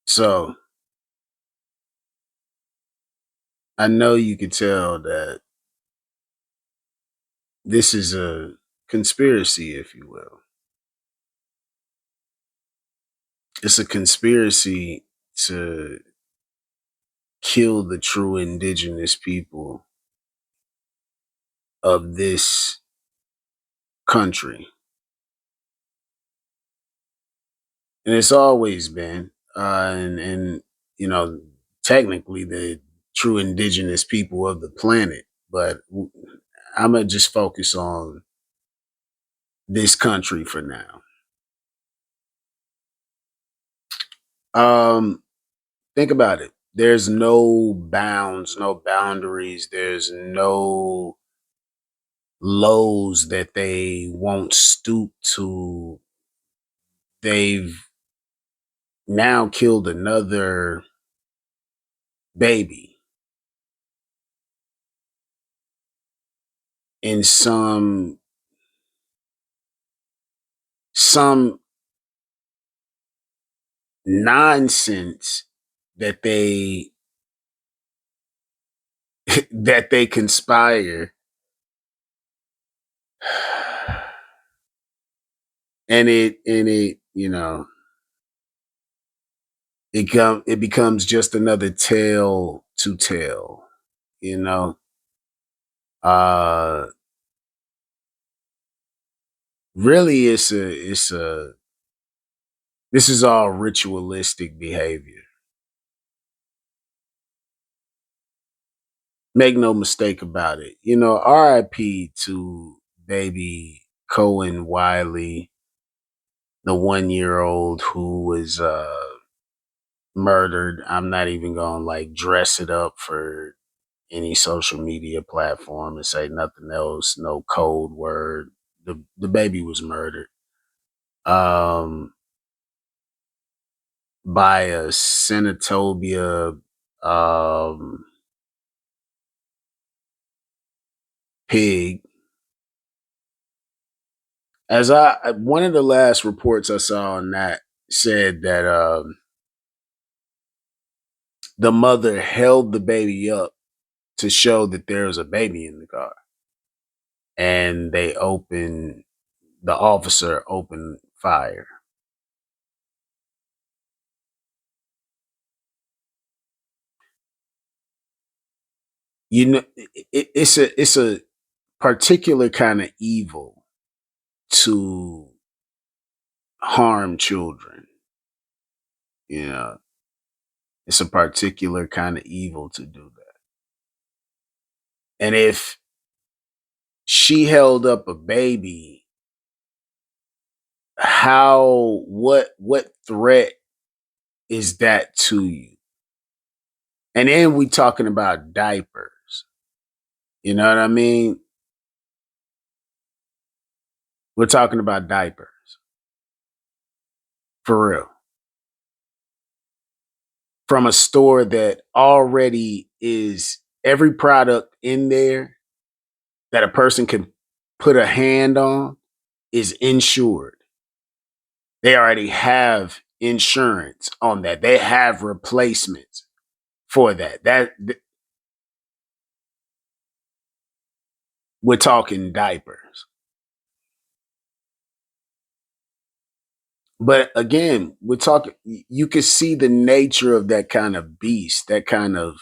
So I know you could tell that this is a conspiracy, if you will. It's a conspiracy to kill the true indigenous people of this country. And it's always been, and you know, technically the true indigenous people of the planet. But I'm gonna just focus on this country for now. Um, think about it. There's no bounds, no boundaries. There's no lows that they won't stoop to. They've now killed another baby in some nonsense that they that they conspire, and it it becomes just another tale to tell. You know, uh, really, it's a this is all ritualistic behavior. Make no mistake about it. R.I.P. to baby Cohen Wiley, the 1 year old who was murdered. I'm not even gonna like dress it up for any social media platform and say nothing else, no code word. The baby was murdered um by a Senatobia um pig. As one of the last reports I saw on that said that the mother held the baby up to show that there was a baby in the car, and the officer opened fire. It's a particular kind of evil to harm children. You know, it's a particular kind of evil to do that. And if she held up a baby, what threat is that to you? And then we talking about diapers. You know what I mean? We're talking about diapers for real. From a store that already is every product in there that a person can put a hand on is insured. They already have insurance on that. They have replacements for that. We're talking diapers. But again, we're talking you can see the nature of that kind of beast, that kind of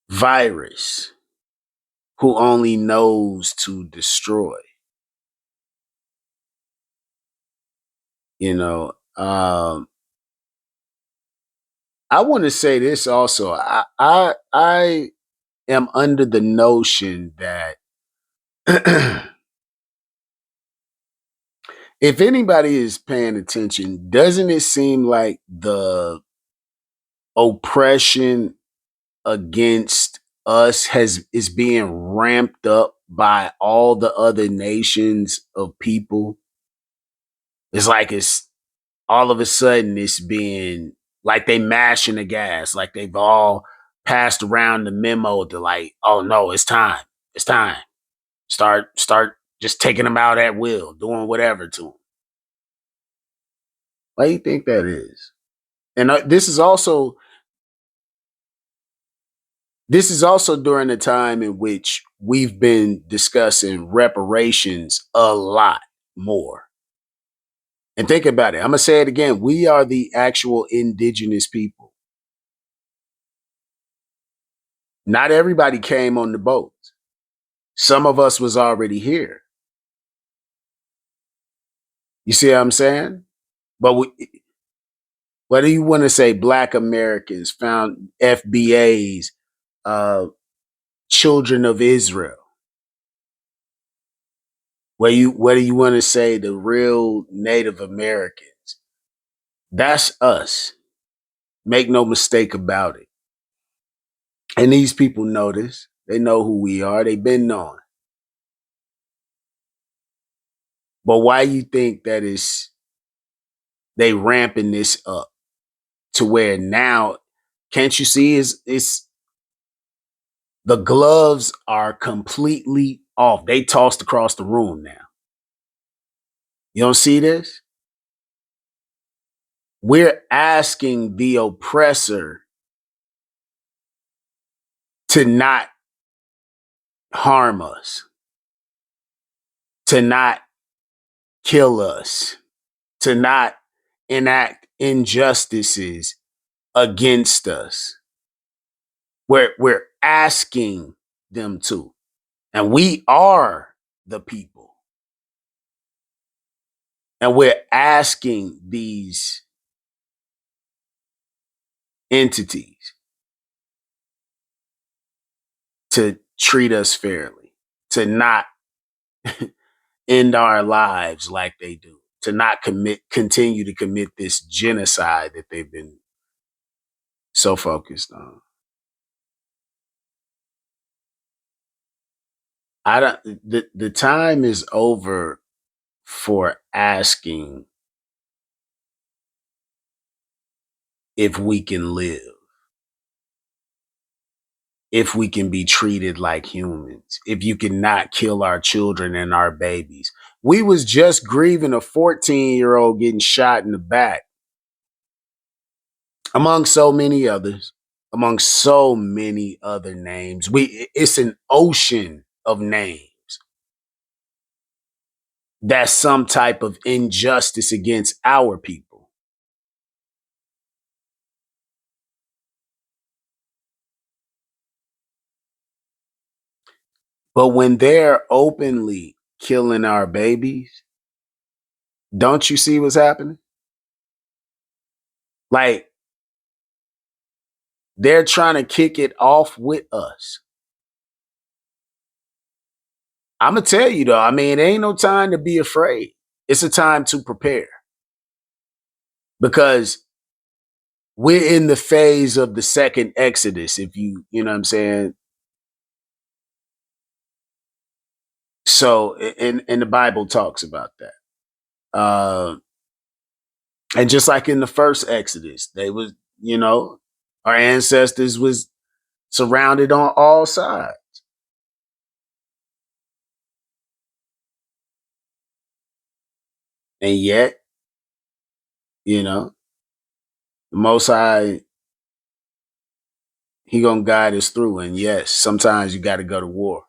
virus who only knows to destroy. You know, I want to say this also. I am under the notion that if anybody is paying attention, doesn't it seem like the oppression against us has is being ramped up by all the other nations of people? It's like it's all of a sudden it's being like they mashing the gas, like they've all passed around the memo to like, oh no, it's time. It's time. Start just taking them out at will, doing whatever to them. Why do you think that is? And this is also during a time in which we've been discussing reparations a lot more. And think about it. I'm gonna say it again. We are the actual indigenous people. Not everybody came on the boat. Some of us was already here. You see what I'm saying? But whether you want to say Black Americans, found FBAs, uh, children of Israel, whether you want to say the real Native Americans, that's us. Make no mistake about it. And these people know this. They know who we are. They've been knowing. But why you think that is they ramping this up to where now, can't you see is the gloves are completely off. They tossed across the room now. You don't see this? We're asking the oppressor to not harm us, to not kill us, to not enact injustices against us. We're asking them to. And we are the people. And we're asking these entities to treat us fairly, to not end our lives like they do, to not continue to commit this genocide that they've been so focused on. I don't the time is over for asking if we can live, if we can be treated like humans, if you can not kill our children and our babies. We was just grieving a 14-year-old getting shot in the back, among so many others, among so many other names. It's an ocean of names. That's some type of injustice against our people. But when they're openly killing our babies, don't you see what's happening? Like, they're trying to kick it off with us. I'm gonna tell you though, I mean, it ain't no time to be afraid. It's a time to prepare because we're in the phase of the second Exodus, if you know what I'm saying? So, and the Bible talks about that. And just like in the first Exodus, they was, our ancestors was surrounded on all sides. And yet, you know, the Most High, he gonna guide us through. And yes, sometimes you got to go to war.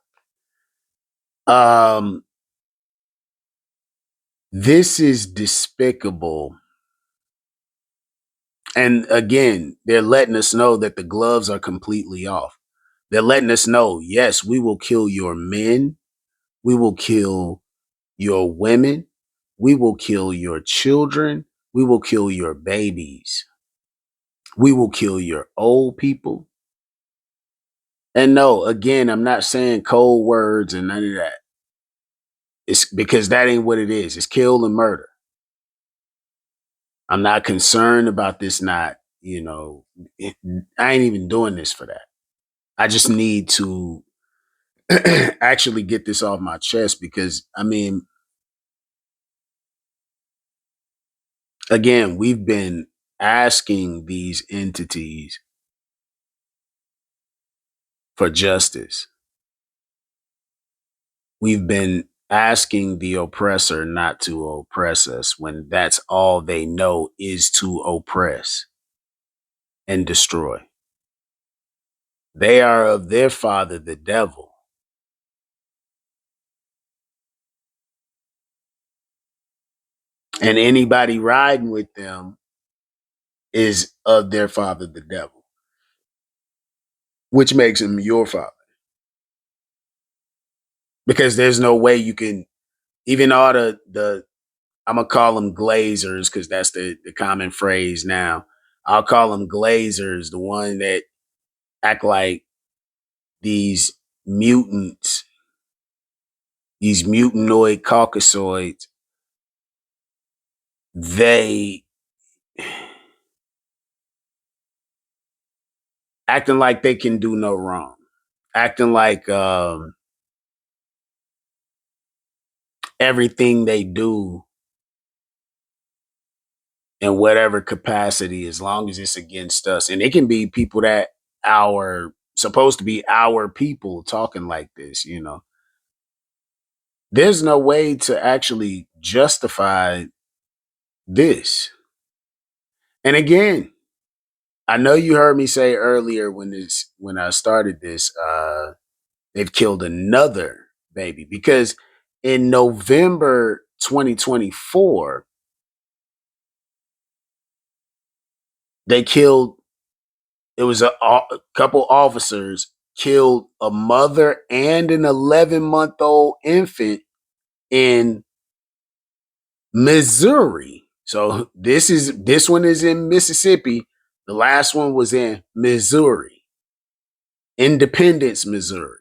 Um, this is despicable. And again, they're letting us know that the gloves are completely off. They're letting us know, yes, we will kill your men. We will kill your women. We will kill your children. We will kill your babies. We will kill your old people. And no, again, I'm not saying cold words and none of that. It's because that ain't what it is. It's kill and murder. I'm not concerned about this not, I ain't even doing this for that. I just need to actually get this off my chest because, I mean, again, we've been asking these entities for justice. We've been asking the oppressor not to oppress us when that's all they know is to oppress and destroy. They are of their father, the devil. And anybody riding with them is of their father, the devil, which makes him your father. Because there's no way you can, even all the I'm gonna call them glazers because that's the common phrase now. I'll call them glazers, the one that act like these mutants, these mutantoid caucasoids. They acting like they can do no wrong, acting like everything they do in whatever capacity, as long as it's against us, and it can be people that our supposed to be our people talking like this, you know. There's no way to actually justify this. And again, I know you heard me say earlier when I started this, they've killed another baby because in November 2024, they killed, it was a couple officers killed a mother and an 11-month-old infant in Missouri. So this one is in Mississippi. The last one was in Missouri, Independence, Missouri.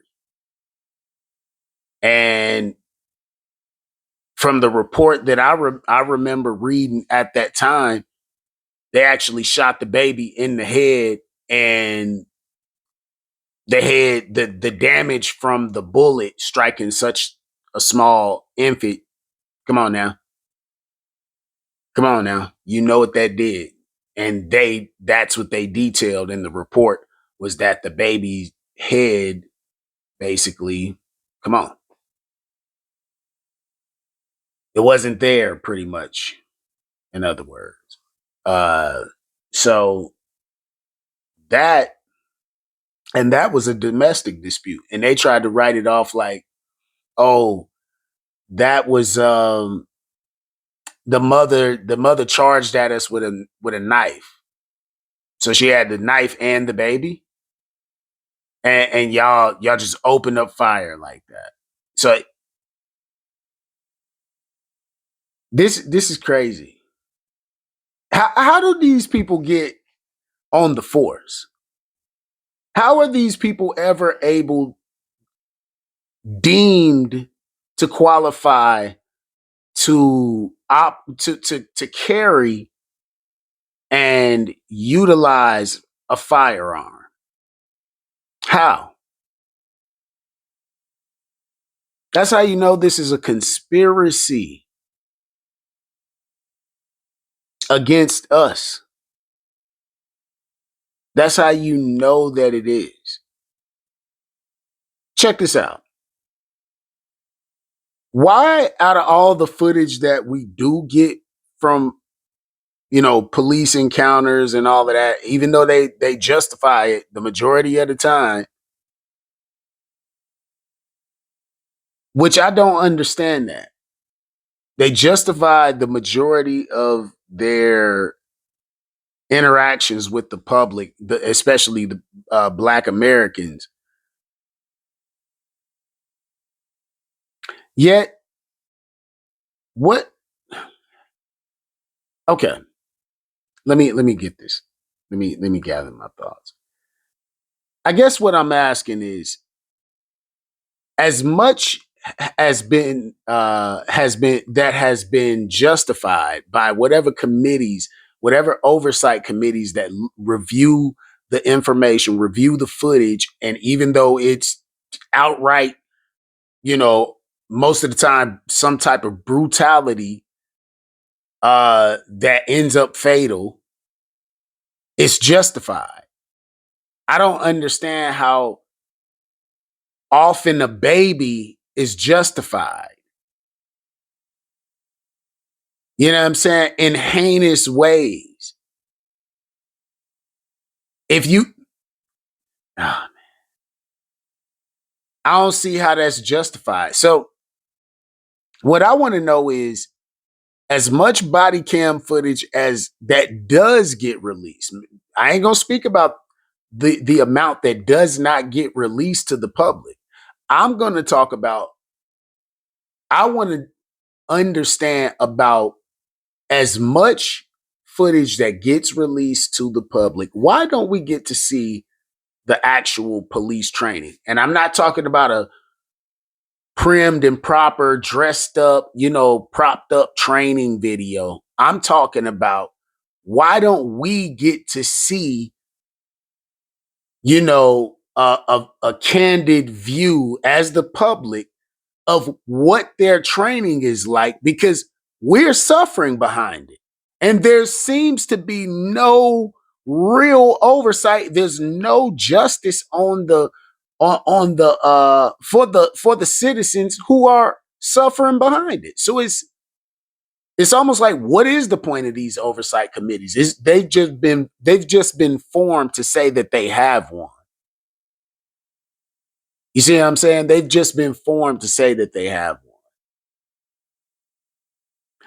And from the report that I remember reading at that time, they actually shot the baby in the head, and the head, the damage from the bullet striking such a small infant. Come on now. Come on now. You know what that did. And that's what they detailed in the report, was that the baby's head basically, come on. It wasn't there pretty much, in other words. Uh so that and that was a domestic dispute. And they tried to write it off like, oh, that was the mother charged at us with a knife. So she had the knife and the baby. And y'all just opened up fire like that. So this is crazy. How do these people get on the force? How are these people ever able, deemed to qualify to carry and utilize a firearm? How? That's how you know this is a conspiracy against us. That's how you know that it is. Check this out. Why, out of all the footage that we do get from, police encounters and all of that, even though they justify it the majority of the time, which I don't understand that. They justify the majority of their interactions with the public, especially the Black Americans. Yet, what? Okay, let me get this. Let me gather my thoughts. I guess what I'm asking is, as much has been justified by whatever committees, whatever oversight committees that review the information, review the footage, and even though it's outright, you know, most of the time some type of brutality that ends up fatal, it's justified. I don't understand how often a baby is justified. You know what I'm saying? In heinous ways. If you, ah, I don't see how that's justified. So, what I want to know is as much body cam footage as that does get released. I ain't gonna speak about the amount that does not get released to the public. I'm gonna talk about. I want to understand about as much footage that gets released to the public. Why don't we get to see the actual police training? And I'm not talking about a primmed and proper, dressed up, propped up training video. I'm talking about why don't we get to see, a candid view as the public of what their training is like because we're suffering behind it. And there seems to be no real oversight. There's no justice for the citizens who are suffering behind it. So it's almost like, what is the point of these oversight committees? They've just been formed to say that they have one. You see what I'm saying? They've just been formed to say that they have one.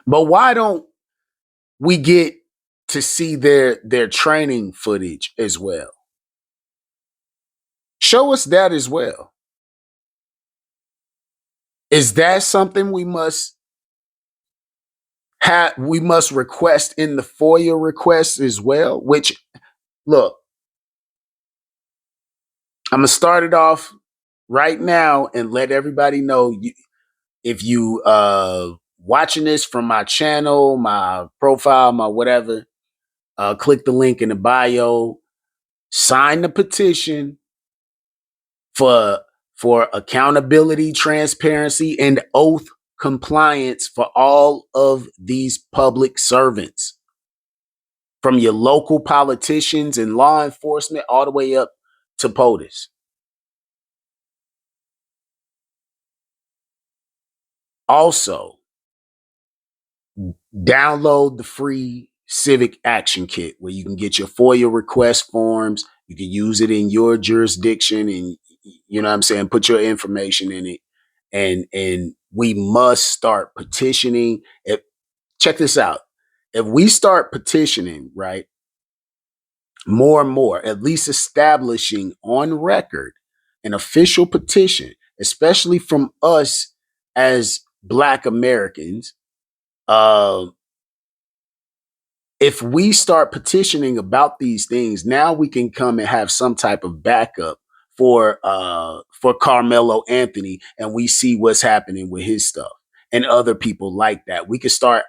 But why don't we get to see their training footage as well? Show us that as well. Is that something we must request in the FOIA request as well? Which, look, I'm gonna start it off right now and let everybody know, if you watching this from my channel, my profile, my whatever, click the link in the bio, sign the petition for accountability, transparency, and oath compliance for all of these public servants, from your local politicians and law enforcement all the way up to POTUS. Also, download the free Civic Action Kit where you can get your FOIA request forms. You can use it in your jurisdiction, and you know what I'm saying, put your information in it. And we must start petitioning. Check this out. If we start petitioning, right, more and more, at least establishing on record an official petition, especially from us as Black Americans, uh, if we start petitioning about these things, now we can come and have some type of backup for Carmelo Anthony, and we see what's happening with his stuff and other people like that. We can start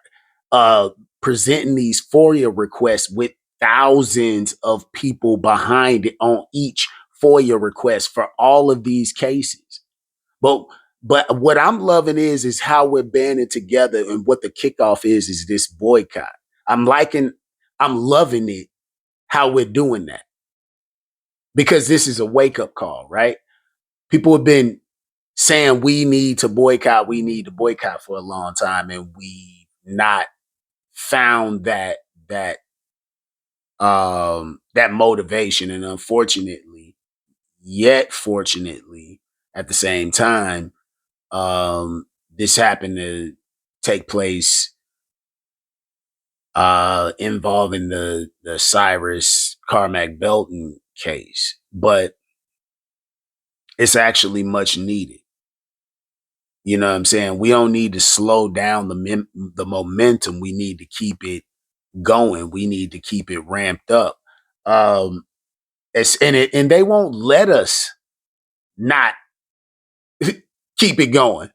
uh presenting these FOIA requests with thousands of people behind it on each FOIA request for all of these cases. But what I'm loving is how we're banding together, and what the kickoff is this boycott. I'm loving it how we're doing that, because this is a wake up call, right? People have been saying we need to boycott for a long time, and we not found that motivation. And unfortunately, yet fortunately, at the same time, this happened to take place involving the Cyrus Carmack-Belton case, but it's actually much needed. You know what I'm saying? We don't need to slow down the momentum. We need to keep it going. We need to keep it ramped up. Um, and they won't let us not keep it going.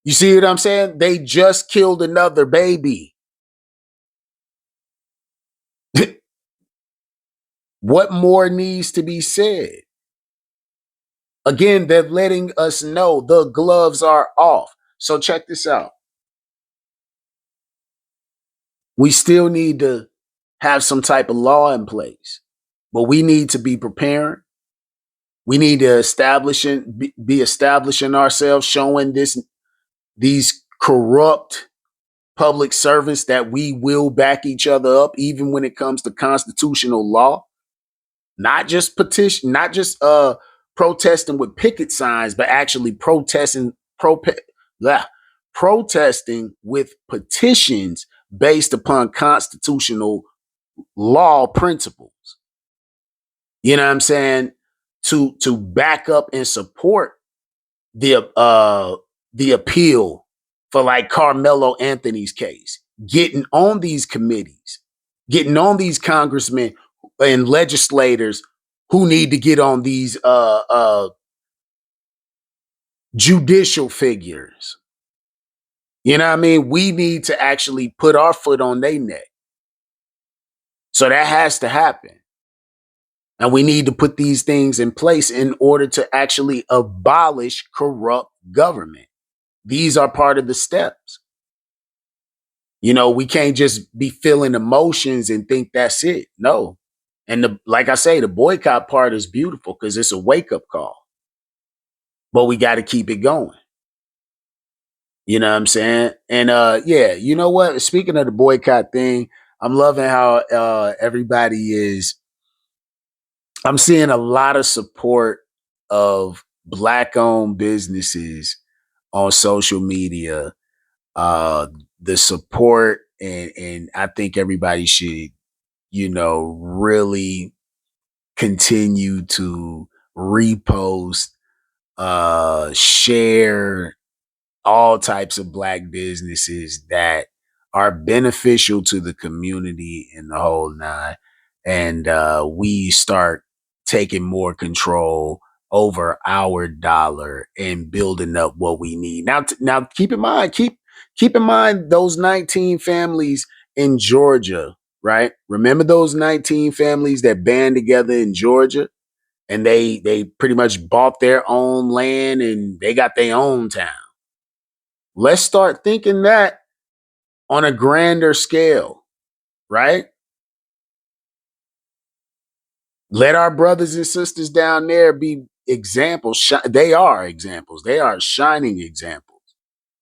You see what I'm saying? They just killed another baby. What more needs to be said? Again, they're letting us know the gloves are off. So check this out. We still need to have some type of law in place, but we need to be preparing. We need to be establishing ourselves, showing these corrupt public servants that we will back each other up, even when it comes to constitutional law. Not just petition, not just protesting with picket signs, but actually blah, protesting with petitions based upon constitutional law principles. You know what I'm saying? To back up and support the appeal for like Carmelo Anthony's case, getting on these committees, getting on these congressmen and legislators who need to get on these judicial figures. You know what I mean? We need to actually put our foot on their neck. So that has to happen. And we need to put these things in place in order to actually abolish corrupt government. These are part of the steps. You know, we can't just be feeling emotions and think that's it. No. And like I say, the boycott part is beautiful because it's a wake-up call. But we got to keep it going. You know what I'm saying? And yeah, you know what? Speaking of the boycott thing, I'm loving how everybody is. I'm seeing a lot of support of Black-owned businesses on social media. The support and I think everybody should, you know, really continue to repost, share all types of Black businesses that are beneficial to the community in the whole nine. And we start taking more control over our dollar and building up what we need. Now keep in mind, keep in mind those 19 families in Georgia, right? Remember those 19 families that band together in Georgia and they pretty much bought their own land and they got their own town. Let's start thinking that on a grander scale, right? Let our brothers and sisters down there be examples. They are examples. They are shining examples.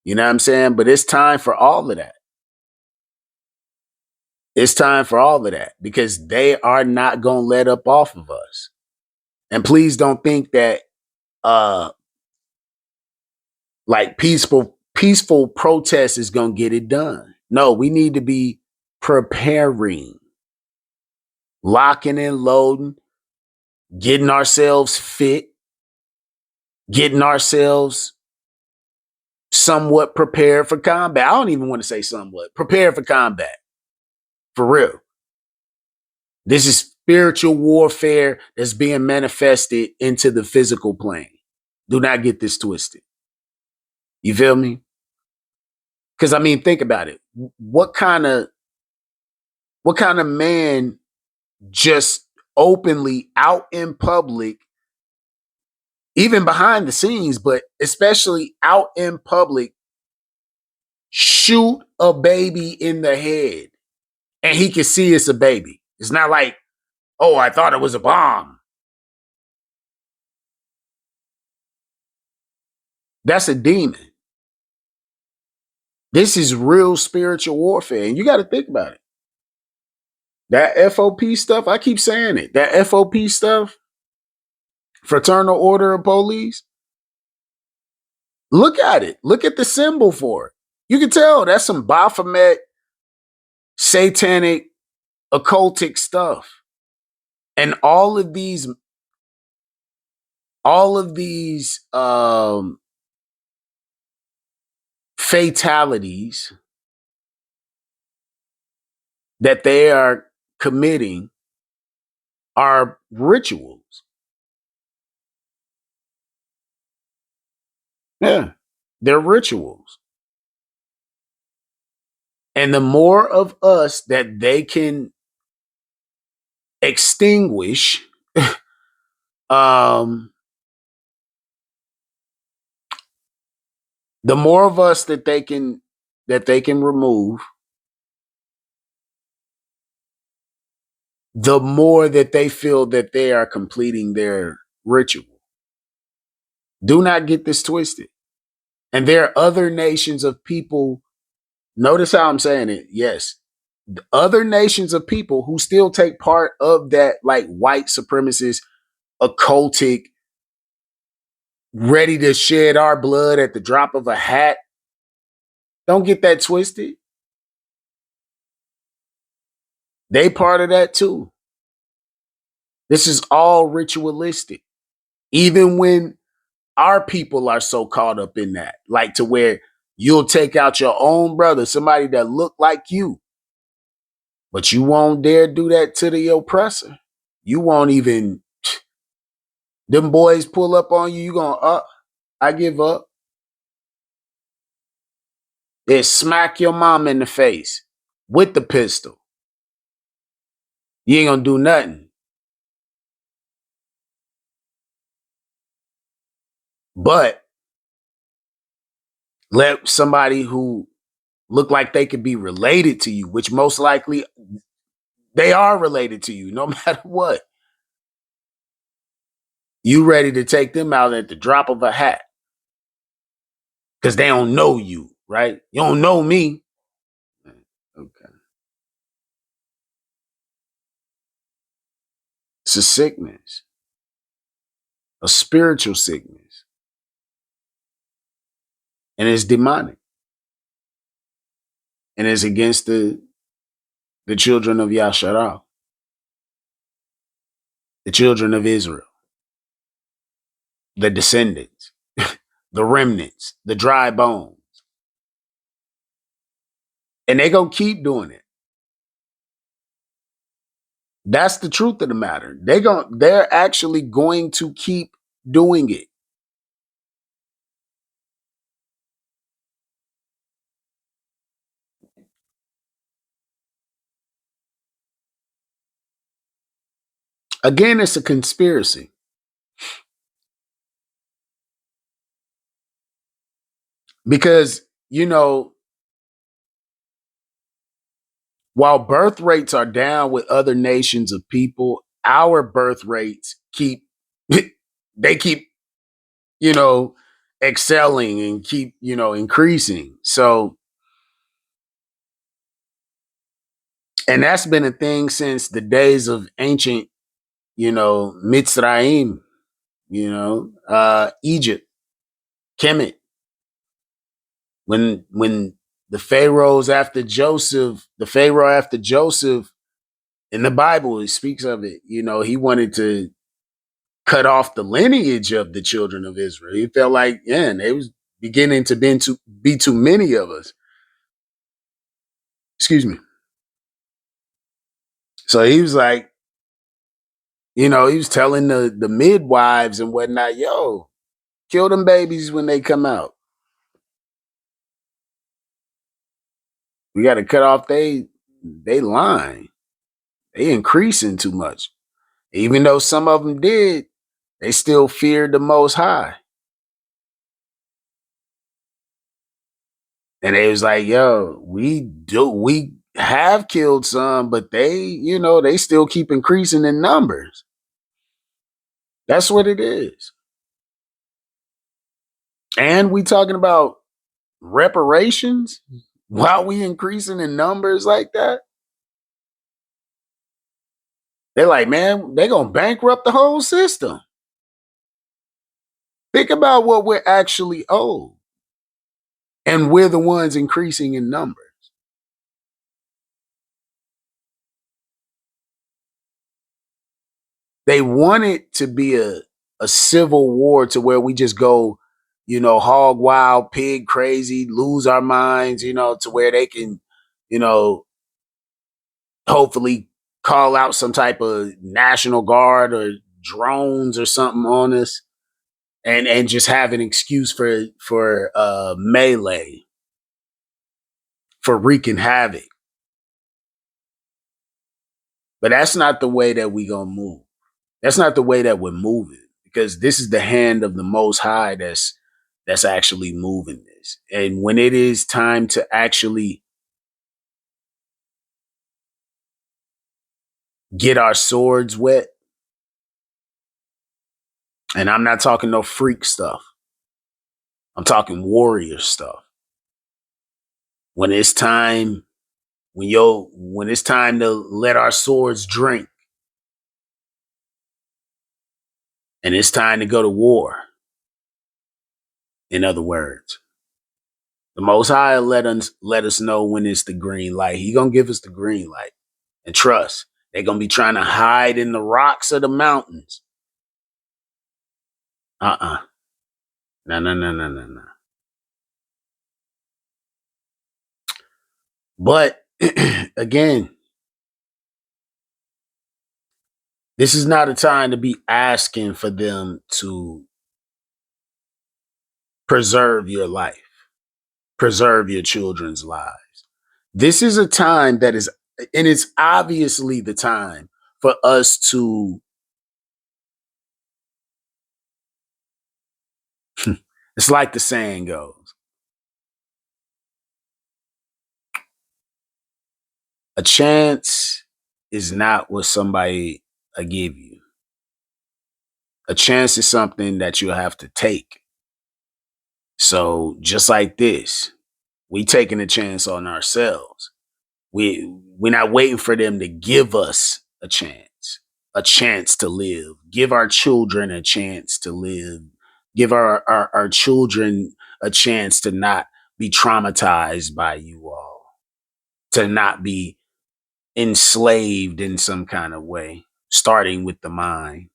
You know what I'm saying? But it's time for all of that. It's time for all of that because they are not going to let up off of us. And please don't think that like peaceful protest is going to get it done. No, we need to be preparing, locking and loading, getting ourselves fit, getting ourselves somewhat prepared for combat. I don't even want to say somewhat prepared for combat. For real. This is spiritual warfare that's being manifested into the physical plane. Do not get this twisted. You feel me? Because I mean, think about it. What kind of man just openly out in public, even behind the scenes, but especially out in public, shoot a baby in the head and he can see it's a baby? It's not like, oh, I thought it was a bomb. That's a demon. This is real spiritual warfare. And you got to think about it. That FOP stuff, I keep saying it. That FOP stuff, Fraternal Order of Police, look at it. Look at the symbol for it. You can tell that's some Baphomet, satanic, occultic stuff. And all of these fatalities that they are committing are rituals. Yeah, they're rituals. And the more of us that they can extinguish, the more of us that they can remove, the more that they feel that they are completing their ritual. Do not get this twisted. And there are other nations of people Notice how I'm saying it. Yes. Other nations of people who still take part of that, like, white supremacist, occultic, ready to shed our blood at the drop of a hat. Don't get that twisted. They part of that too. This is all ritualistic. Even when our people are so caught up in that, like to where you'll take out your own brother, somebody that look like you, but you won't dare do that to the oppressor. You won't even, them boys pull up on you, you going, I give up. They smack your mom in the face with the pistol. You ain't gonna do nothing. But let somebody who look like they could be related to you, which most likely they are related to you, no matter what. You ready to take them out at the drop of a hat because they don't know you, right? You don't know me. Okay. It's a sickness, a spiritual sickness, and it's demonic, and it's against the children of Yasharal, the children of Israel, the descendants, the remnants, the dry bones. And they gonna keep doing it. That's the truth of the matter. They're actually going to keep doing it. Again, it's a conspiracy. Because, while birth rates are down with other nations of people, our birth rates keep they keep, you know, excelling and keep, increasing. So, and that's been a thing since the days of ancient, Mitzrayim, Egypt, Kemet. When the Pharaoh after Joseph in the Bible, it speaks of it. He wanted to cut off the lineage of the children of Israel. He felt like, yeah, they was beginning to be too many of us. Excuse me. So he was like, he was telling the midwives and whatnot, yo, kill them babies when they come out. We got to cut off they line. They increasing too much. Even though some of them did, they still feared the Most High. And they was like, yo, we have killed some, but they still keep increasing in numbers. That's what it is. And we talking about reparations while we increasing in numbers like that. They're like, man, they gonna bankrupt the whole system. Think about what we're actually owed. And we're the ones increasing in numbers. They want it to be a civil war to where we just go, hog wild, pig crazy, lose our minds, to where they can, you know, hopefully call out some type of National Guard or drones or something on us and just have an excuse for melee, for wreaking havoc. But that's not the way that we gonna move. That's not the way that we're moving, because this is the hand of the Most High that's actually moving this. And when it is time to actually get our swords wet, and I'm not talking no freak stuff, I'm talking warrior stuff. When it's time, when it's time to let our swords drink, and it's time to go to war. In other words, the Most High will let us know when it's the green light. He gonna give us the green light, and trust. They're gonna be trying to hide in the rocks of the mountains. No, no, no, no, no, no. But again, this is not a time to be asking for them to preserve your life, preserve your children's lives. This is a time that is, and it's obviously the time for us to, it's like the saying goes, a chance is not what somebody give you. A chance is something that you have to take. So just like this, we taking a chance on ourselves. We're not waiting for them to give us a chance to live, give our children a chance to live, give our children a chance to not be traumatized by you all, to not be enslaved in some kind of way, starting with the mind.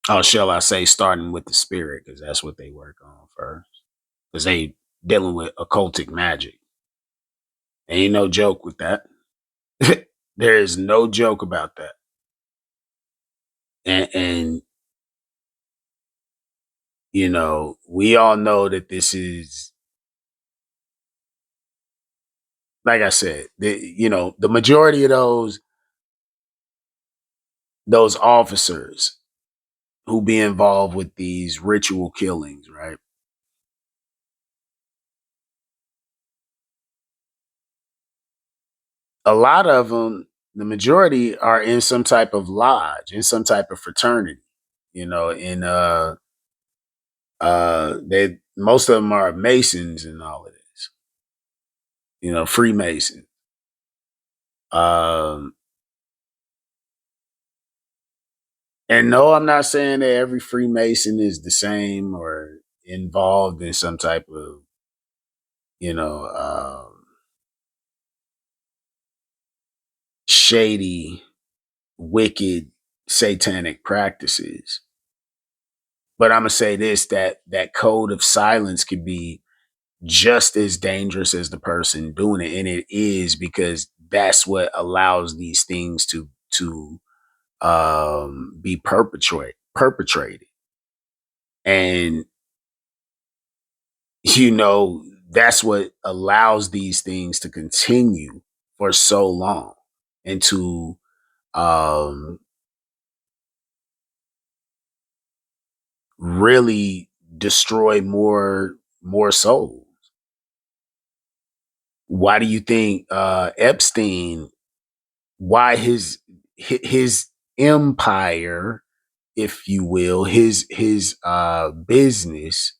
Oh, shall I say, starting with the spirit, because that's what they work on first. Because they dealing with occultic magic. Ain't no joke with that. There is no joke about that. And you know, we all know that this is, like I said, the majority of those officers who be involved with these ritual killings, right? A lot of them, the majority are in some type of lodge, in some type of fraternity, in they most of them are Masons and all of this, Freemason. Um and no, I'm not saying that every Freemason is the same or involved in some type of, you know, shady, wicked, satanic practices. But I'm gonna say this: that code of silence could be just as dangerous as the person doing it, and it is, because that's what allows these things to be perpetrated, and that's what allows these things to continue for so long, and to um, really destroy more souls. Why do you think Epstein? Why his empire, if you will, his business?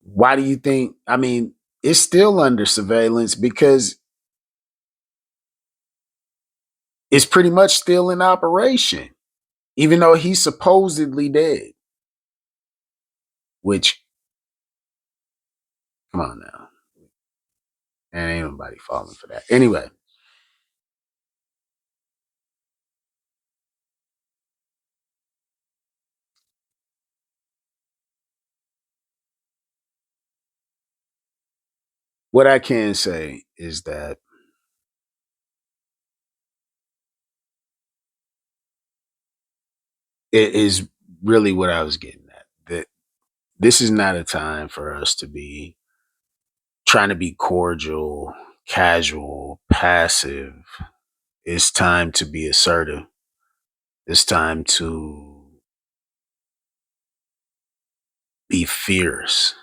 Why do you think? I mean, it's still under surveillance because it's pretty much still in operation, even though he's supposedly dead. Which, come on now, and ain't nobody falling for that. Anyway, what I can say is that it is really what I was getting at. That this is not a time for us to be trying to be cordial, casual, passive. It's time to be assertive. It's time to be fierce.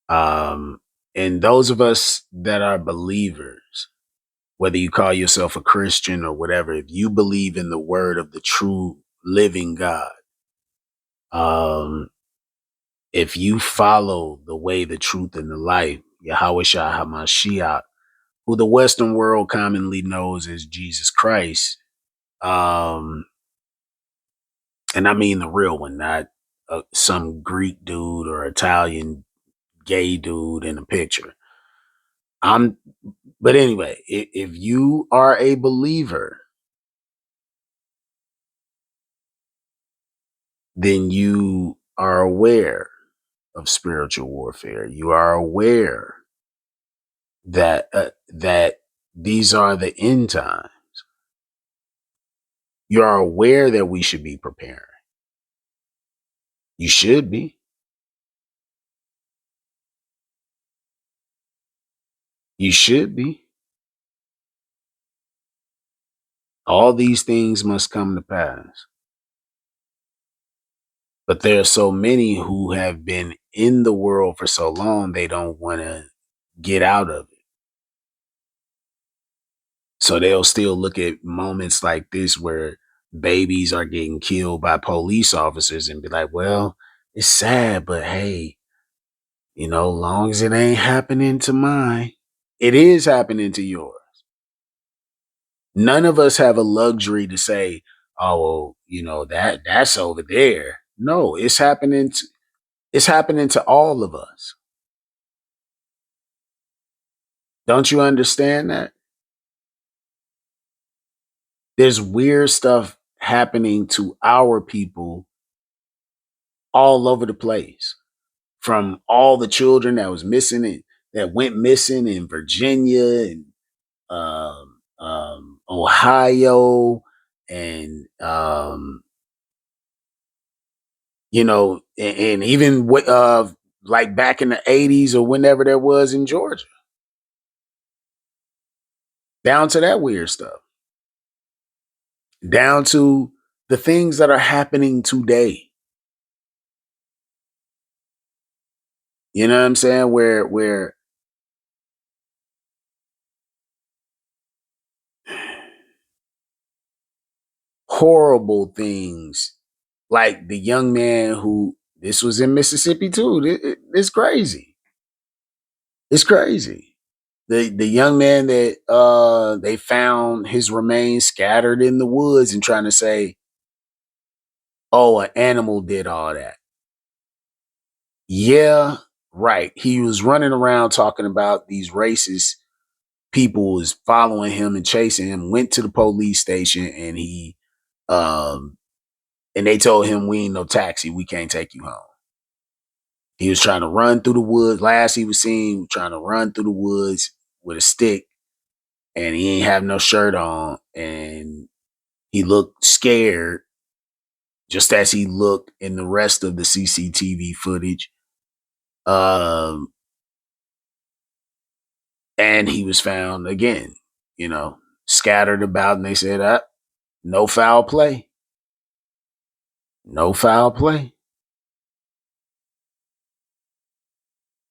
Um, and those of us that are believers, whether you call yourself a Christian or whatever, if you believe in the word of the true living God, Um, if you follow the way, the truth, and the life, Yahweh Shah HaMashiach, who the Western world commonly knows as Jesus Christ, um, and I mean the real one, not some Greek dude or Italian gay dude in a picture. I'm, but anyway, if you are a believer, then you are aware of spiritual warfare. You are aware that these are the end times. You are aware that we should be preparing. You should be. You should be. All these things must come to pass. But there are so many who have been in the world for so long, they don't want to get out of it. So they'll still look at moments like this where babies are getting killed by police officers and be like, well, it's sad, but hey, long as it ain't happening to mine, it is happening to yours. None of us have a luxury to say, oh, well, that's over there. No, it's happening to all of us. Don't you understand that? There's weird stuff happening to our people all over the place. From all the children that was missing and that went missing in Virginia and Ohio and and even like back in the 80s or whenever there was in Georgia, down to that weird stuff, down to the things that are happening today. You know what I'm saying? Where horrible things, like the young man who, this was in Mississippi too. It's crazy. It's crazy. The young man that they found his remains scattered in the woods and trying to say, oh, an animal did all that. Yeah, right. He was running around talking about these racist people was following him and chasing him, went to the police station and um and they told him, we ain't no taxi, we can't take you home. He was trying to run through the woods. Last he was seen trying to run through the woods with a stick, and he ain't have no shirt on, and he looked scared, just as he looked in the rest of the CCTV footage. Um, and he was found again, scattered about, and they said, no foul play. No foul play.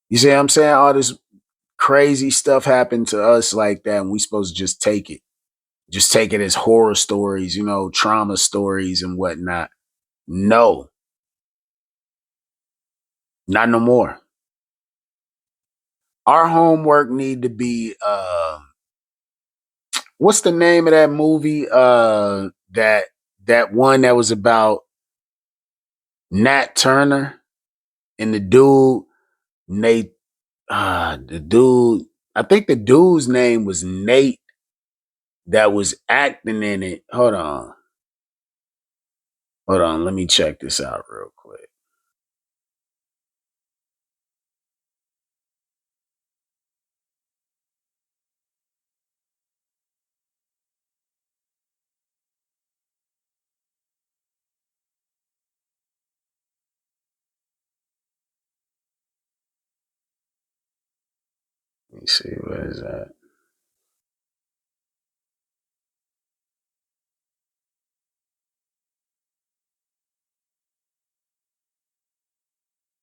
You see what I'm saying? All this crazy stuff happened to us like that, and we supposed to just take it. Just take it as horror stories, trauma stories and whatnot. No, not no more. Our homework need to be what's the name of that movie? That one that was about Nat Turner and the dude Nate the dude, I think the dude's name was Nate that was acting in it. Hold on. Hold on, let me check this out real quick. Let me see, what is that?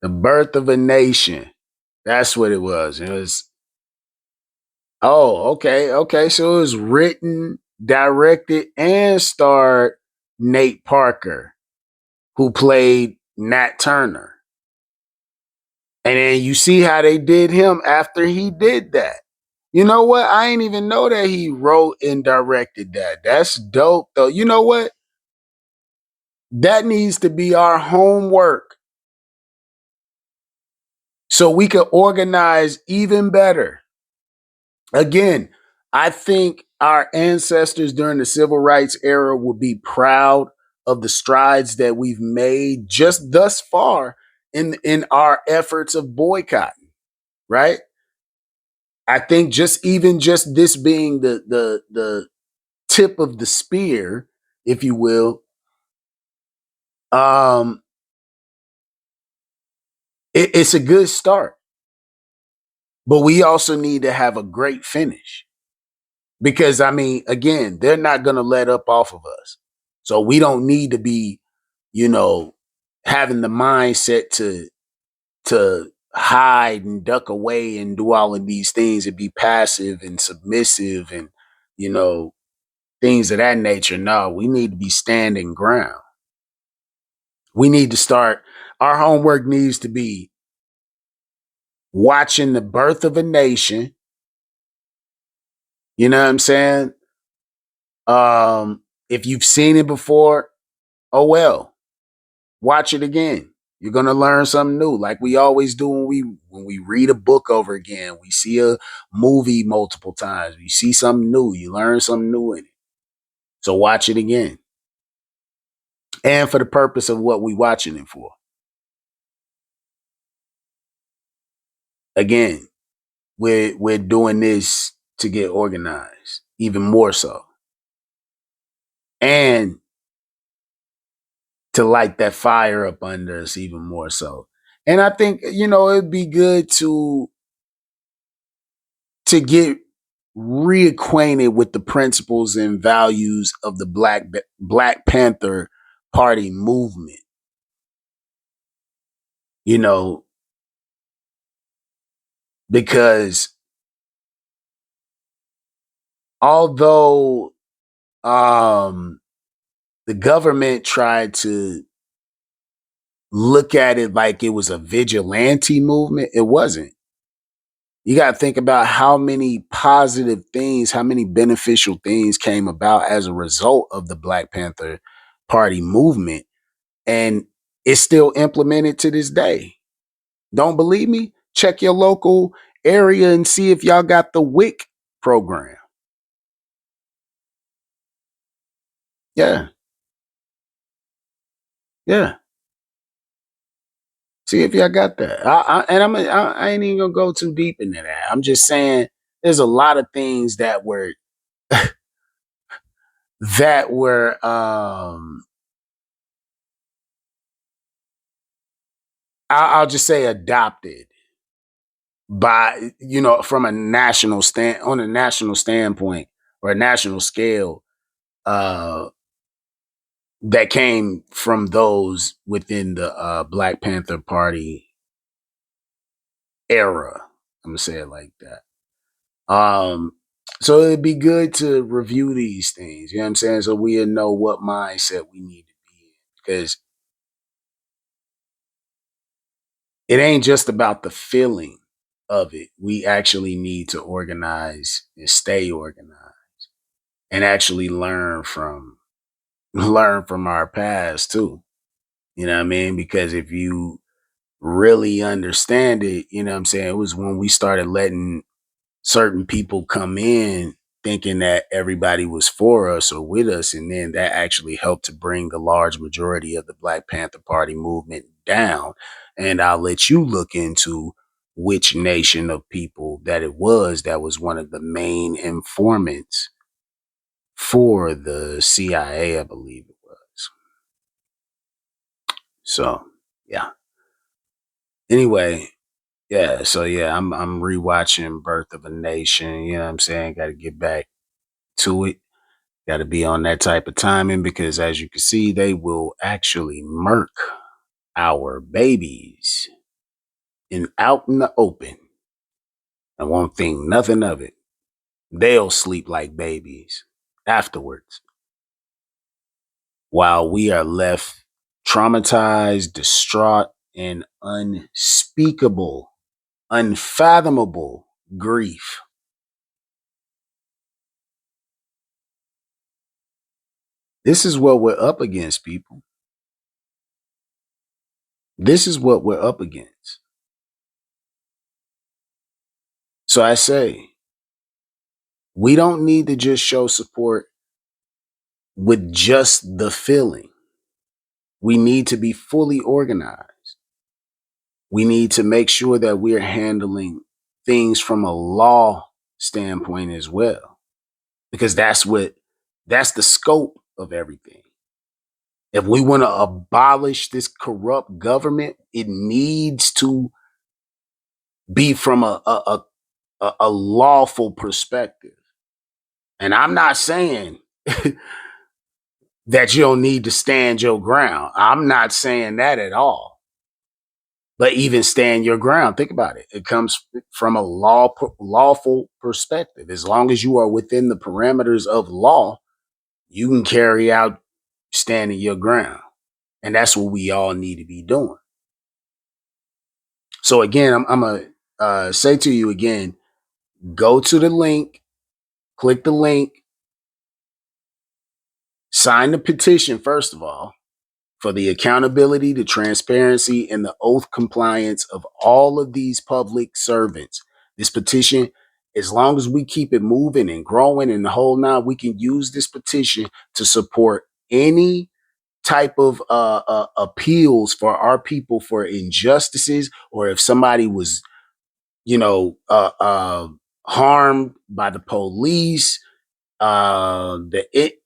The Birth of a Nation. That's what it was. It was, oh, okay, okay. So it was written, directed, and starred Nate Parker, who played Nat Turner. And then you see how they did him after he did that. You know what? I ain't even know that he wrote and directed that. That's dope, though. You know what? That needs to be our homework so we can organize even better. Again, I think our ancestors during the civil rights era will be proud of the strides that we've made just thus far in our efforts of boycotting, right? I think just this being the tip of the spear, if you will, um, it's a good start. But we also need to have a great finish because I mean, again, they're not going to let up off of us, so we don't need to be, you know, having the mindset to hide and duck away and do all of these things and be passive and submissive and you know things of that nature. No, we need to be standing ground. We need to start. Our homework needs to be watching the birth of a nation. You know what I'm saying? If you've seen it before, oh well, watch it again. You're gonna learn something new, like we always do when we read a book over again. We see a movie multiple times. You see something new. You learn something new in it. So watch it again, and for the purpose of what we watching it for. Again, we're doing this to get organized, even more so, and to light that fire up under us even more so. And I think it'd be good to get reacquainted with the principles and values of the Black Panther Party movement. You know, because although the government tried to look at it like it was a vigilante movement, it wasn't. You got to think about how many positive things, how many beneficial things came about as a result of the Black Panther Party movement. And it's still implemented to this day. Don't believe me? Check your local area and see if y'all got the WIC program. Yeah. Yeah. See if y'all got that. I ain't even gonna go too deep into that. I'm just saying there's a lot of things that were I'll just say adopted by from a national standpoint or a national scale uh that came from those within the Black Panther Party era. I'm gonna say it like that. So it'd be good to review these things, you know what I'm saying? So we know what mindset we need to be in. Because it ain't just about the feeling of it. We actually need to organize and stay organized and actually learn from our past too. You know what I mean? Because if you really understand it, you know what I'm saying? It was when we started letting certain people come in thinking that everybody was for us or with us. And then that actually helped to bring the large majority of the Black Panther Party movement down. And I'll let you look into which nation of people that it was that was one of the main informants for the CIA, I believe it was. So, yeah. Anyway, yeah, so yeah, I'm rewatching Birth of a Nation, you know what I'm saying? Got to get back to it. Got to be on that type of timing because as you can see, they will actually murk our babies out in the open and won't think nothing of it. They'll sleep like babies afterwards while we are left traumatized, distraught, and unspeakable, unfathomable grief. This is what we're up against, people. This is what we're up against. So I say, we don't need to just show support with just the feeling. We need to be fully organized. We need to make sure that we're handling things from a law standpoint as well, because that's the scope of everything. If we want to abolish this corrupt government, it needs to be from a lawful perspective. And I'm not saying that you don't need to stand your ground. I'm not saying that at all. But even stand your ground, think about it. It comes from a lawful perspective. As long as you are within the parameters of law, you can carry out standing your ground. And that's what we all need to be doing. So again, I'm going to say to you again, go to the link, click the link, sign the petition, first of all, for the accountability, the transparency, and the oath compliance of all of these public servants. This petition, as long as we keep it moving and growing and the whole nine, we can use this petition to support any type of appeals for our people for injustices, or if somebody was, harmed by the police,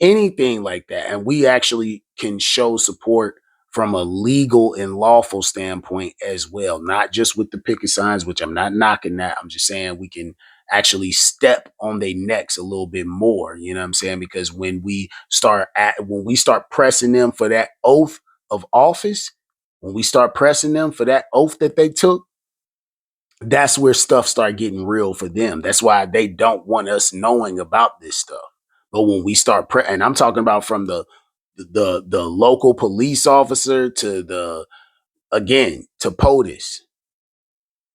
anything like that. And we actually can show support from a legal and lawful standpoint as well, not just with the picket signs, which I'm not knocking that. I'm just saying we can actually step on their necks a little bit more. You know what I'm saying? Because when we start pressing them for that oath of office, when we start pressing them for that oath that they took, that's where stuff start getting real for them. That's why they don't want us knowing about this stuff. But when we start, and I'm talking about from the local police officer to to POTUS,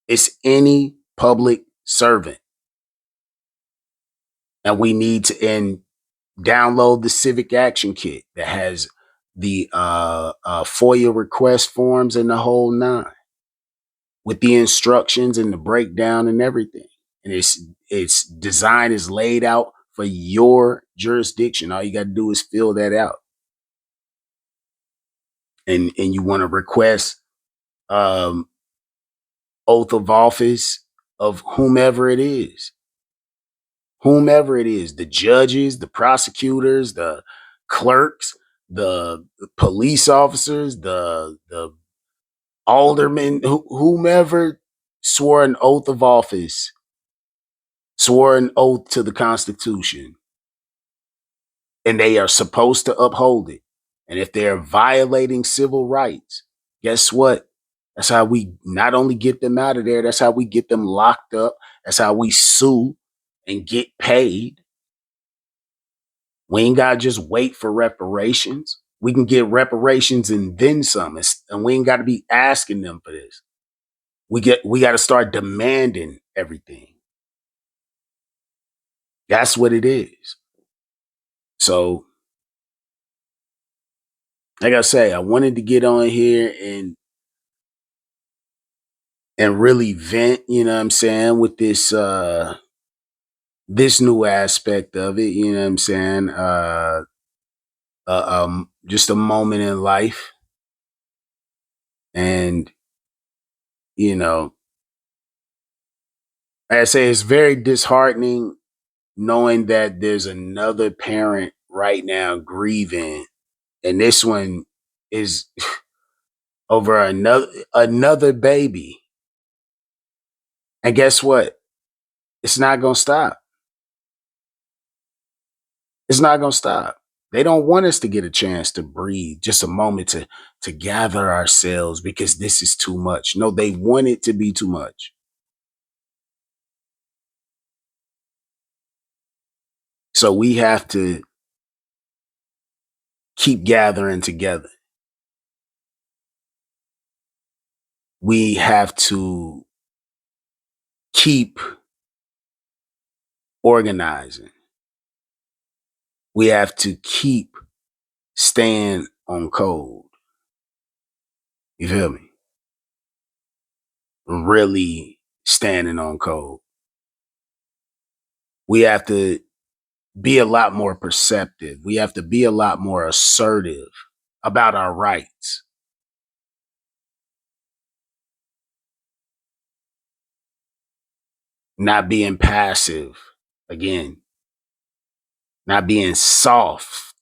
it's any public servant, and we need to download the Civic Action Kit that has the FOIA request forms and the whole nine, with the instructions and the breakdown and everything. And its design is laid out for your jurisdiction. All you got to do is fill that out. And you want to request oath of office of whomever it is. Whomever it is, the judges, the prosecutors, the clerks, the police officers, the aldermen, whomever swore an oath of office, swore an oath to the Constitution, and they are supposed to uphold it. And if they're violating civil rights, guess what? That's how we not only get them out of there, that's how we get them locked up. That's how we sue and get paid. We ain't got to just wait for reparations. We can get reparations and then some. And we ain't got to be asking them for this. We got to start demanding everything. That's what it is. So, like I say, I wanted to get on here and really vent, you know what I'm saying, with this new aspect of it, you know what I'm saying? Just a moment in life. And, you know, like I say, it's very disheartening knowing that there's another parent right now grieving, and this one is over another baby. And guess what? It's not gonna stop. It's not gonna stop. They don't want us to get a chance to breathe, just a moment to gather ourselves, because this is too much. No, they want it to be too much. So we have to keep gathering together. we have to keep organizing. We have to keep staying on code. You feel me? Really standing on code. We have to be a lot more perceptive. We have to be a lot more assertive about our rights. Not being passive. Again, not being soft,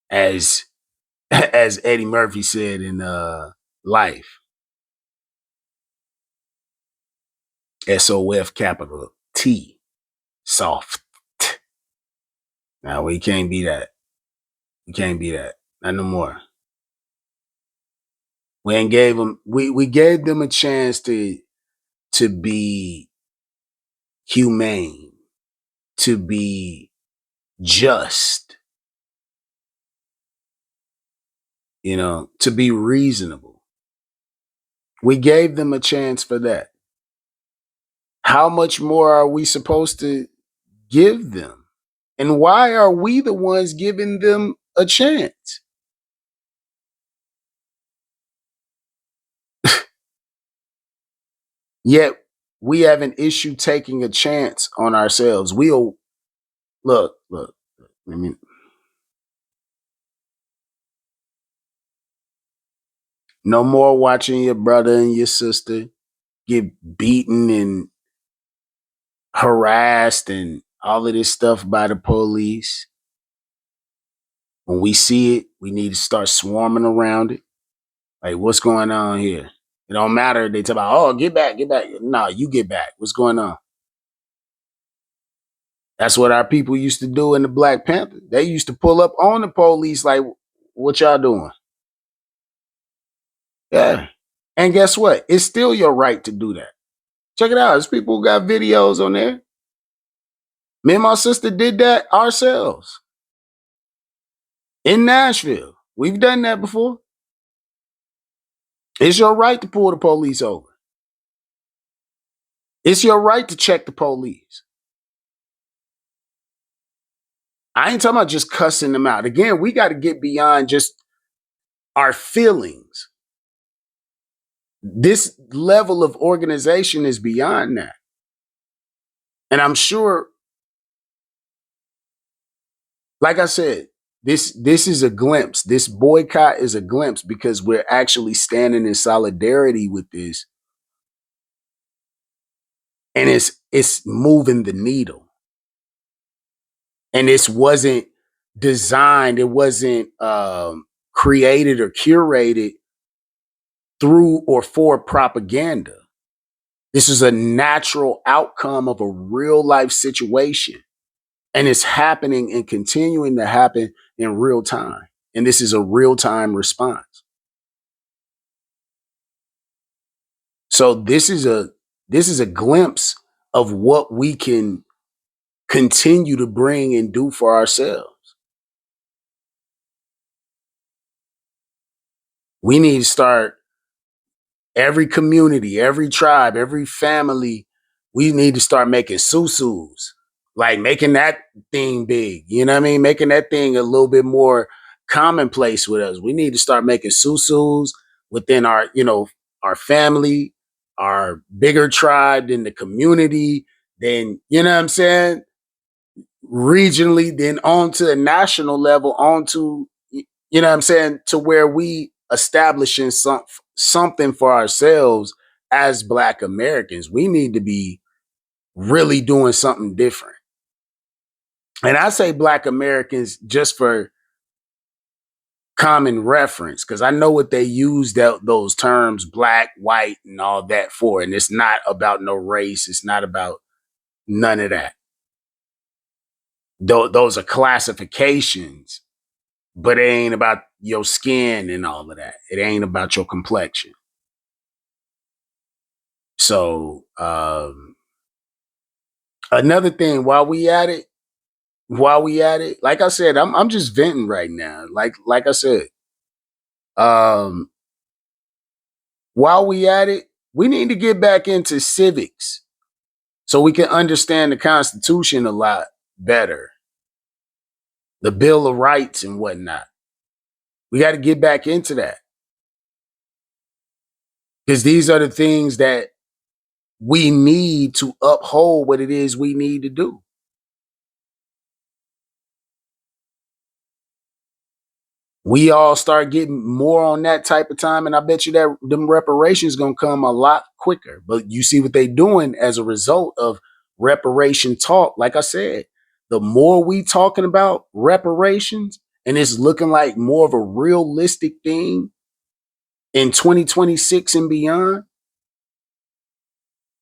as as Eddie Murphy said in Life. SOF capital T. Soft. Now we can't be that. We can't be that. Not no more. We ain't gave them. We gave them a chance to be humane, to be just, to be reasonable. We gave them a chance for that. How much more are we supposed to give them? And why are we the ones giving them a chance? Yet we have an issue taking a chance on ourselves. We'll look. I mean, no more watching your brother and your sister get beaten and harassed and all of this stuff by the police. When we see it, we need to start swarming around it. Like, what's going on here? It don't matter. They talk about, oh, get back, get back. No, you get back. What's going on? That's what our people used to do in the Black Panther. They used to pull up on the police like, what y'all doing? Yeah. And guess what? It's still your right to do that. Check it out. There's people who got videos on there. Me and my sister did that ourselves in Nashville. We've done that before. It's your right to pull the police over. It's your right to check the police. I ain't talking about just cussing them out. Again, we got to get beyond just our feelings. This level of organization is beyond that. And I'm sure, like I said, this is a glimpse. This boycott is a glimpse because we're actually standing in solidarity with this. And it's moving the needle. And this wasn't designed, it wasn't created or curated through or for propaganda. This is a natural outcome of a real life situation. And it's happening and continuing to happen in real time. And this is a real time response. So this is a glimpse of what we can continue to bring and do for ourselves. We need to start every community, every tribe, every family. We need to start making susus, like making that thing big. You know what I mean? Making that thing a little bit more commonplace with us. We need to start making susus within our, our family, our bigger tribe, then the community, then, you know what I'm saying? Regionally, then on to the national level, on to, you know what I'm saying, to where we establishing something for ourselves as Black Americans. We need to be really doing something different. And I say Black Americans just for common reference, because I know what they use those terms, Black, white, and all that for. And it's not about no race. It's not about none of that. Those are classifications, but it ain't about your skin and all of that. It ain't about your complexion. So another thing, while we at it, like I said, I'm just venting right now. Like I said, while we at it, we need to get back into civics so we can understand the Constitution a lot better, the Bill of Rights and whatnot. We got to get back into that because these are the things that we need to uphold what it is we need to do. We all start getting more on that type of time, and I bet you that them reparations gonna come a lot quicker. But you see what they doing as a result of reparation talk. Like I said, the more we talking about reparations, and it's looking like more of a realistic thing in 2026 and beyond,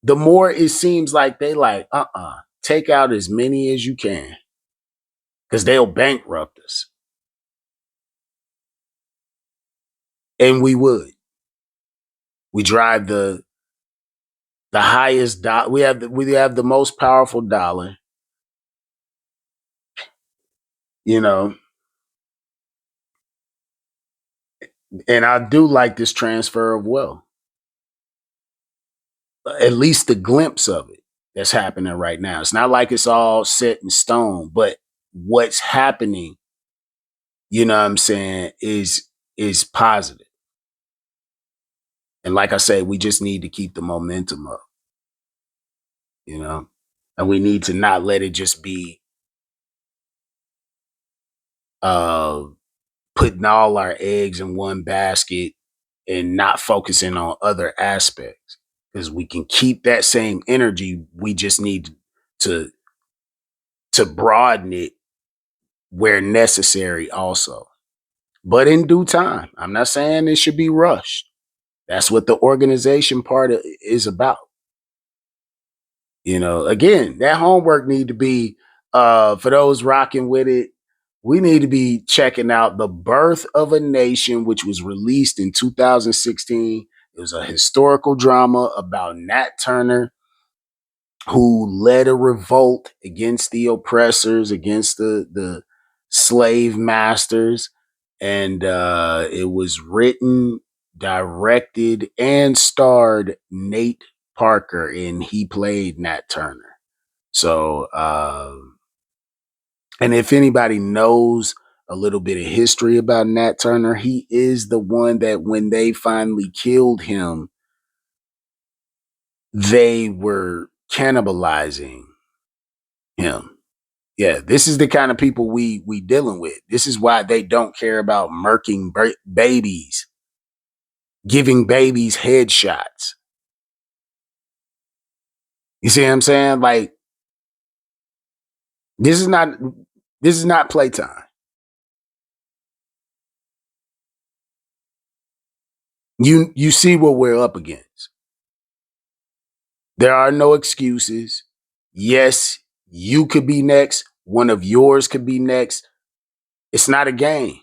the more it seems like they like, take out as many as you can, because they'll bankrupt us. And we would. We drive the highest dollar. We have the most powerful dollar, you know. And I do like this transfer of wealth. At least the glimpse of it that's happening right now. It's not like it's all set in stone, but what's happening, you know what I'm saying, is positive. And like I say, we just need to keep the momentum up, you know. And we need to not let it just be uh putting all our eggs in one basket and not focusing on other aspects, because we can keep that same energy. We just need to broaden it where necessary also, but in due time. I'm not saying it should be rushed. That's what the organization is about. You know, again, that homework need to be for those rocking with it. We need to be checking out The Birth of a Nation, which was released in 2016. It was a historical drama about Nat Turner, who led a revolt against the oppressors, against the slave masters. And it was written, directed, and starred Nate Parker, and he played Nat Turner. So, and if anybody knows a little bit of history about Nat Turner, he is the one that when they finally killed him, they were cannibalizing him. Yeah, this is the kind of people we dealing with. This is why they don't care about murking babies, giving babies headshots. You see what I'm saying? Like, this is not playtime. You see what we're up against. There are no excuses. Yes, you could be next. One of yours could be next. It's not a game.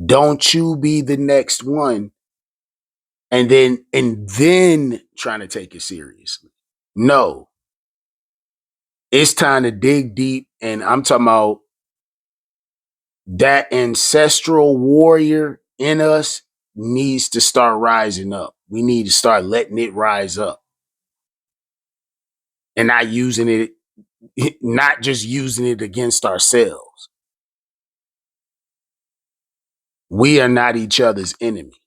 Don't you be the next one and then trying to take it seriously. No. It's time to dig deep, and I'm talking about that ancestral warrior in us needs to start rising up. We need to start letting it rise up and not just using it against ourselves. We are not each other's enemy.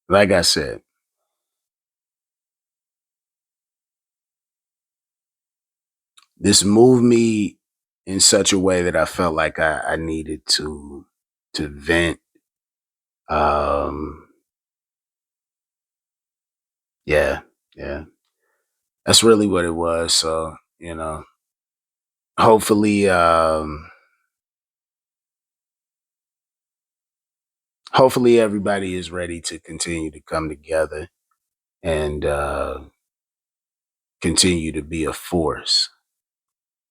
Like I said, this moved me in such a way that I felt like I needed to vent. Um, yeah, yeah, that's really what it was. So, hopefully, hopefully everybody is ready to continue to come together and continue to be a force.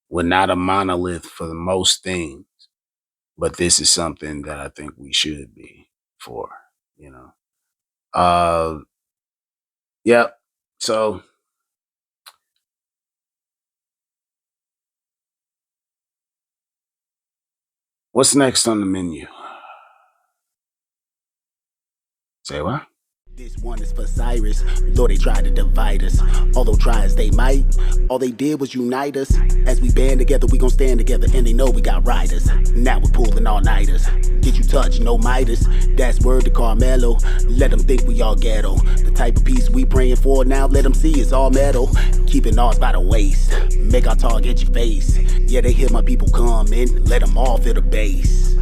We're not a monolith for the most things, but this is something that I think we should be for, you know. Uh, yep. So What's next on the menu? Say what? This one is for Cyrus. Lord, they tried to divide us. Although try as they might, all they did was unite us. As we band together, we gon' stand together, and they know we got riders. Now we're pulling all-nighters. Get you touch, no Midas. That's word to Karmelo. Let them think we all ghetto. The type of peace we praying for now, let them see it's all metal. Keeping ours by the waist. Make our target your face. Yeah, they hear my people coming. Let them all feel the bass.